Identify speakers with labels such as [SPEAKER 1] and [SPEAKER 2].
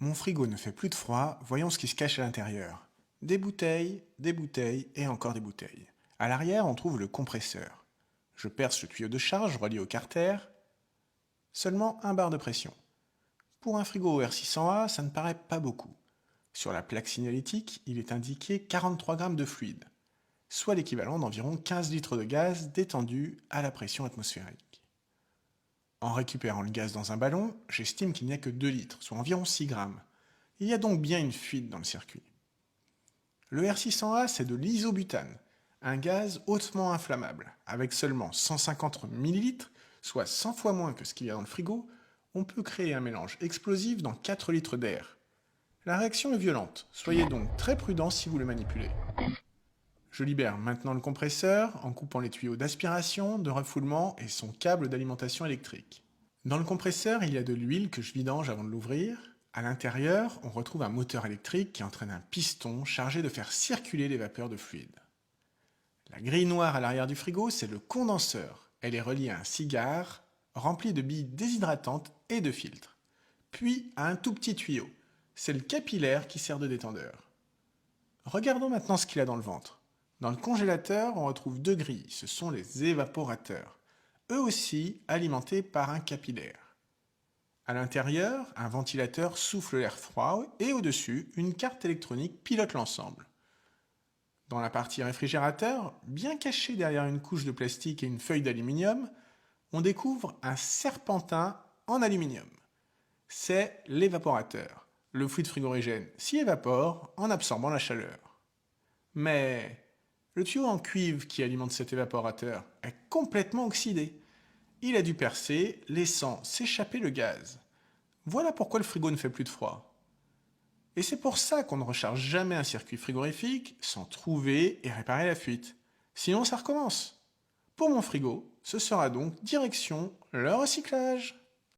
[SPEAKER 1] Mon frigo ne fait plus de froid, voyons ce qui se cache à l'intérieur. Des bouteilles et encore des bouteilles. À l'arrière, on trouve le compresseur. Je perce le tuyau de charge relié au carter. Seulement un bar de pression. Pour un frigo R600A, ça ne paraît pas beaucoup. Sur la plaque signalétique, il est indiqué 43 grammes de fluide, soit l'équivalent d'environ 15 litres de gaz détendu à la pression atmosphérique. En récupérant le gaz dans un ballon, j'estime qu'il n'y a que 2 litres, soit environ 6 grammes. Il y a donc bien une fuite dans le circuit. Le R600A, c'est de l'isobutane, un gaz hautement inflammable. Avec seulement 150 ml, soit 100 fois moins que ce qu'il y a dans le frigo, on peut créer un mélange explosif dans 4 litres d'air. La réaction est violente, soyez donc très prudent si vous le manipulez. Je libère maintenant le compresseur en coupant les tuyaux d'aspiration, de refoulement et son câble d'alimentation électrique. Dans le compresseur, il y a de l'huile que je vidange avant de l'ouvrir. À l'intérieur, on retrouve un moteur électrique qui entraîne un piston chargé de faire circuler les vapeurs de fluide. La grille noire à l'arrière du frigo, c'est le condenseur. Elle est reliée à un cigare rempli de billes déshydratantes et de filtres. Puis à un tout petit tuyau. C'est le capillaire qui sert de détendeur. Regardons maintenant ce qu'il a dans le ventre. Dans le congélateur, on retrouve 2 grilles. Ce sont les évaporateurs. Eux aussi alimentés par un capillaire. À l'intérieur, un ventilateur souffle l'air froid et au-dessus, une carte électronique pilote l'ensemble. Dans la partie réfrigérateur, bien caché derrière une couche de plastique et une feuille d'aluminium, on découvre un serpentin en aluminium. C'est l'évaporateur. Le fluide frigorigène s'y évapore en absorbant la chaleur. Mais le tuyau en cuivre qui alimente cet évaporateur est complètement oxydé. Il a dû percer, laissant s'échapper le gaz. Voilà pourquoi le frigo ne fait plus de froid. Et c'est pour ça qu'on ne recharge jamais un circuit frigorifique sans trouver et réparer la fuite. Sinon ça recommence. Pour mon frigo, ce sera donc direction le recyclage.